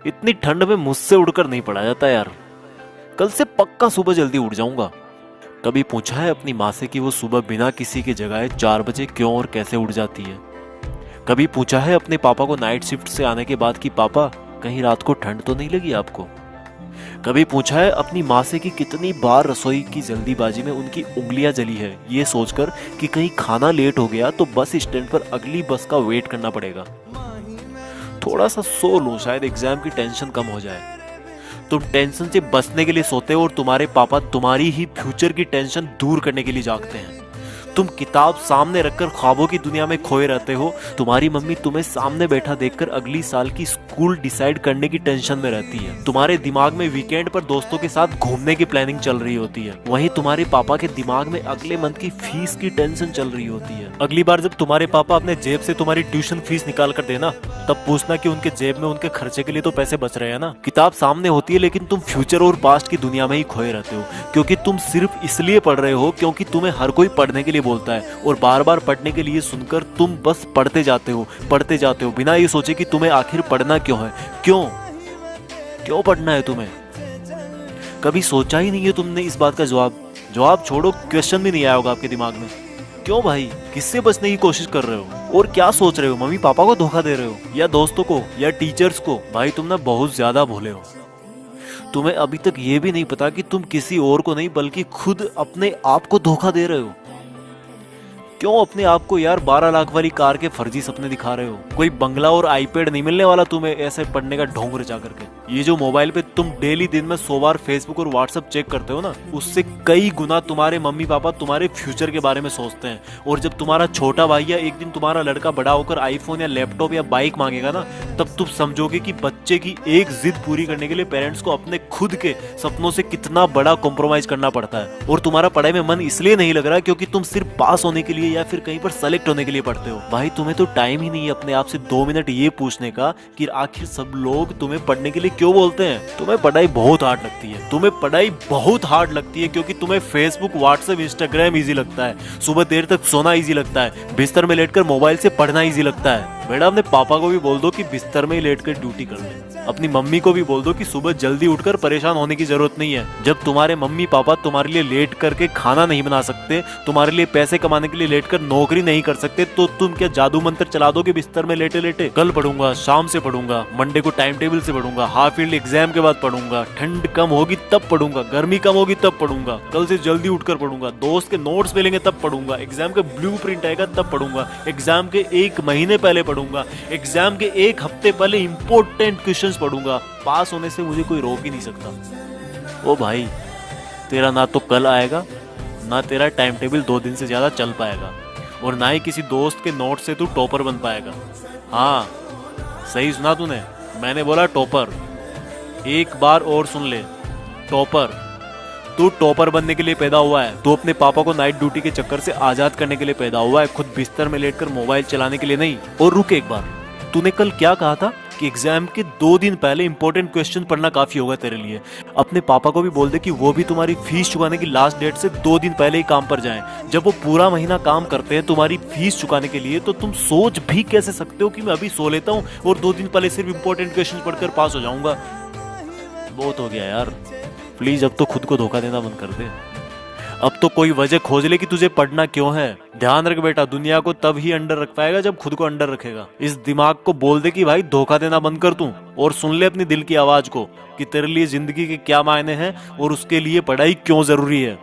इतनी ठंड में मुझसे उड़कर नहीं पड़ा जाता यार। कल से पक्का सुबह जल्दी उठ जाऊंगा। कभी पूछा है अपनी माँ से कि वो सुबह बिना किसी के जगाए 4 बजे क्यों और कैसे उठ जाती है? कभी पूछा है अपने पापा को नाइट शिफ्ट से आने के बाद कि पापा कहीं रात को ठंड तो नहीं लगी आपको? कभी पूछा है अपनी माँ से कि कितनी बार रसोई की जल्दीबाजी में उनकी उंगलियां जली है ये सोचकर कि कहीं खाना लेट हो गया तो बस स्टैंड पर अगली बस का वेट करना पड़ेगा। थोड़ा सा सो लो, शायद एग्जाम की टेंशन कम हो जाए। तुम टेंशन से बचने के लिए सोते हो और तुम्हारे पापा तुम्हारी ही फ्यूचर की टेंशन दूर करने के लिए जागते हैं। तुम किताब सामने रखकर ख्वाबों की दुनिया में खोए रहते हो। तुम्हारी मम्मी तुम्हें सामने बैठा देखकर अगली साल की स्कूल डिसाइड करने की टेंशन में रहती है। तुम्हारे दिमाग में वीकेंड पर दोस्तों के साथ घूमने की प्लानिंग चल रही होती है। वहीं तुम्हारे पापा के दिमाग में अगले मंथ की फीस की टेंशन चल रही होती है। अगली बार जब तुम्हारे पापा अपने जेब से तुम्हारी ट्यूशन फीस निकाल कर देना, तब पूछना कि उनके जेब में उनके खर्चे के लिए तो पैसे बच रहे हैं ना। किताब सामने होती है लेकिन तुम फ्यूचर और पास्ट की दुनिया में ही खोए रहते हो, क्योंकि तुम सिर्फ इसलिए पढ़ रहे हो क्योंकि तुम्हें हर कोई पढ़ने के लिए बोलता है, और बार बार पढ़ने के लिए सुनकर तुम बस पढ़ते जाते हो बिना ये सोचे कि तुम्हें आखिर पढ़ना क्यों है। क्यों पढ़ना है तुम्हें? कभी सोचा ही नहीं है तुमने इस बात का जवाब छोड़ो, क्वेश्चन भी नहीं आया होगा आपके दिमाग में। क्यों भाई, किससे बचने की कोशिश कर रहे हो और क्या सोच रहे हो? मम्मी पापा को धोखा दे रहे हो या दोस्तों को या टीचर्स को? भाई तुम ना बहुत ज्यादा भोले हो। तुम्हें अभी तक ये भी नहीं पता कि तुम किसी और को नहीं बल्कि खुद अपने आप को धोखा दे रहे हो। क्यों अपने आप को यार 12 लाख वाली कार के फर्जी सपने दिखा रहे हो? कोई बंगला और आईपैड नहीं मिलने वाला तुम्हें ऐसे पढ़ने का ढोंग रचा करके। ये जो मोबाइल पे तुम डेली दिन में 100 बार फेसबुक और व्हाट्सएप चेक करते हो ना, उससे कई गुना तुम्हारे मम्मी पापा तुम्हारे फ्यूचर के बारे में सोचते हैं। और जब तुम्हारा छोटा भाई या एक दिन तुम्हारा लड़का बड़ा होकर आईफोन या लैपटॉप या बाइक मांगेगा ना, तब तुम समझोगे कि बच्चे की एक जिद पूरी करने के लिए पेरेंट्स को अपने खुद के सपनों से कितना बड़ा कॉम्प्रोमाइज करना पड़ता है। और तुम्हारा पढ़ाई में मन इसलिए नहीं लग रहा क्योंकि तुम सिर्फ पास होने के लिए या फिर कहीं पर सेलेक्ट होने के लिए पढ़ते हो। भाई तुम्हें तो टाइम ही नहीं है अपने आप से 2 मिनट ये पूछने का कि आखिर सब लोग तुम्हें पढ़ने के लिए क्यों बोलते हैं। तुम्हें पढ़ाई बहुत हार्ड लगती है क्योंकि तुम्हें फेसबुक, व्हाट्सएप, इंस्टाग्राम इजी लगता है, सुबह देर तक सोना इजी लगता है, बिस्तर में लेटकर मोबाइल से पढ़ना इजी लगता है। बेटा अपने पापा को भी बोल दो कि बिस्तर में ही लेटकर ड्यूटी कर ले। अपनी मम्मी को भी बोल दो कि सुबह जल्दी उठकर परेशान होने की जरूरत नहीं है। जब तुम्हारे मम्मी पापा तुम्हारे लिए लेट करके खाना नहीं बना सकते, तुम्हारे लिए पैसे कमाने के लिए लेट कर नौकरी नहीं कर सकते, तो तुम क्या जादू मंत्र चला दोगे बिस्तर में लेटे लेटे? कल पढ़ूंगा, शाम से पढ़ूंगा, मंडे को टाइम टेबल से पढ़ूंगा, हाफ ईयरली एग्जाम के बाद पढ़ूंगा, ठंड कम होगी तब पढ़ूंगा, गर्मी कम होगी तब पढ़ूंगा, कल से जल्दी उठकर पढ़ूंगा, दोस्त के नोट्स मिलेंगे तब पढ़ूंगा, एग्जाम का ब्लूप्रिंट आएगा तब पढ़ूंगा, एग्जाम के 1 महीने पहले पढ़ूंगा, एग्जाम के 1 हफ्ते पहले इंपॉर्टेंट क्वेश्चंस पढ़ूंगा। पास होने से मुझे कोई रोक ही नहीं सकता। ओ भाई, तेरा ना तो कल आएगा, ना तेरा टाइम टेबल 2 दिन से ज्यादा चल पाएगा, और ना ही किसी दोस्त के नोट से तू टॉपर बन पाएगा। हाँ, सही सुना तूने, मैंने बोला टॉपर। एक बार और सुन ले, टॉपर। तू टॉपर बनने के लिए पैदा हुआ है। तू अपने पापा को नाइट ड्यूटी के चक्कर से आजाद करने के लिए पैदा हुआ है, खुद बिस्तर में लेटकर मोबाइल चलाने के लिए नहीं। और रुक एक बार, तूने कल क्या कहा था कि एग्जाम के 2 दिन पहले इंपॉर्टेंट क्वेश्चन पढ़ना काफी होगा तेरे लिए। अपने पापा को भी बोल दे कि वो भी तुम्हारी फीस चुकाने की लास्ट डेट से 2 दिन पहले ही काम पर जाएं। जब वो पूरा महीना काम करते हैं तुम्हारी फीस चुकाने के लिए, तो तुम सोच भी कैसे सकते हो कि मैं अभी सो लेता हूँ और 2 दिन पहले सिर्फ इंपॉर्टेंट क्वेश्चन पढ़कर पास हो जाऊंगा। बहुत हो गया यार, प्लीज अब तो खुद को धोखा देना बंद कर दे। अब तो कोई वजह खोज ले कि तुझे पढ़ना क्यों है। ध्यान रख बेटा, दुनिया को तब ही अंडर रख पाएगा जब खुद को अंडर रखेगा। इस दिमाग को बोल दे कि भाई धोखा देना बंद कर तू, और सुन ले अपनी दिल की आवाज को कि तेरे लिए जिंदगी के क्या मायने हैं और उसके लिए पढ़ाई क्यों जरूरी है।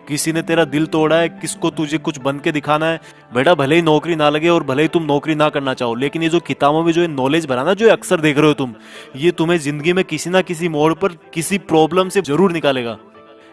किसी ने तेरा दिल तोड़ा है, किसको तुझे कुछ बन के दिखाना है। बेटा भले ही नौकरी ना लगे और भले ही तुम नौकरी ना करना चाहो, लेकिन ये जो किताबों में जो नॉलेज भरा ना, जो अक्सर देख रहे हो तुम, ये तुम्हें जिंदगी में किसी ना किसी मोड़ पर किसी प्रॉब्लम से जरूर निकालेगा।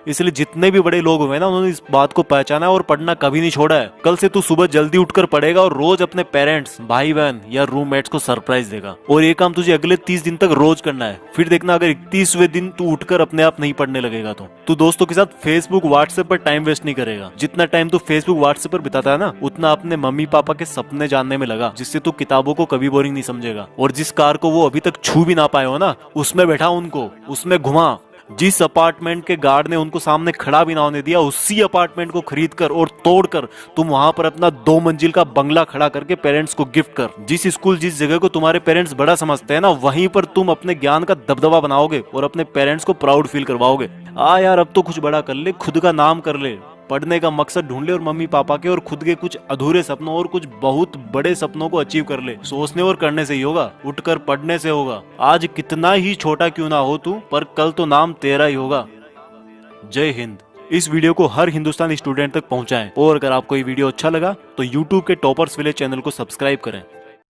इसलिए जितने भी बड़े लोग हुए ना, उन्होंने इस बात को पहचाना है और पढ़ना कभी नहीं छोड़ा है। कल से तू सुबह जल्दी उठकर पढ़ेगा और रोज अपने पेरेंट्स, भाई बहन या रूममेट्स को सरप्राइज देगा। और ये काम तुझे अगले 30 दिन तक रोज करना है। फिर देखना अगर 31वें दिन तू उठकर अपने आप नहीं पढ़ने लगेगा तो तू दोस्तों के साथ फेसबुक, व्हाट्सएप पर टाइम वेस्ट नहीं करेगा। जितना टाइम तू फेसबुक, व्हाट्सएप पर बिताता है ना, उतना अपने मम्मी पापा के सपने जानने में लगा, जिससे तू किताबों को कभी बोरिंग नहीं समझेगा। और जिस कार को वो अभी तक छू भी ना पाए हो ना, उसमें बैठा उनको, उसमें घुमा। जिस अपार्टमेंट के गार्ड ने उनको सामने खड़ा भी ना होने दिया, उसी अपार्टमेंट को खरीद कर और तोड़कर तुम वहां पर अपना 2 मंजिल का बंगला खड़ा करके पेरेंट्स को गिफ्ट कर। जिस स्कूल जिस जगह को तुम्हारे पेरेंट्स बड़ा समझते हैं ना, वहीं पर तुम अपने ज्ञान का दबदबा बनाओगे और अपने पेरेंट्स को प्राउड फील करवाओगे। यार अब तो कुछ बड़ा कर ले, खुद का नाम कर ले, पढ़ने का मकसद ढूंढ ले और मम्मी पापा के और खुद के कुछ अधूरे सपनों और कुछ बहुत बड़े सपनों को अचीव कर ले। सोचने और करने से ही होगा, उठकर पढ़ने से होगा। आज कितना ही छोटा क्यों ना हो तू, पर कल तो नाम तेरा ही होगा। जय हिंद। इस वीडियो को हर हिंदुस्तानी स्टूडेंट तक पहुंचाएं और अगर आपको ये वीडियो अच्छा लगा तो यूट्यूब के टॉपर्स विलेज चैनल को सब्सक्राइब करें।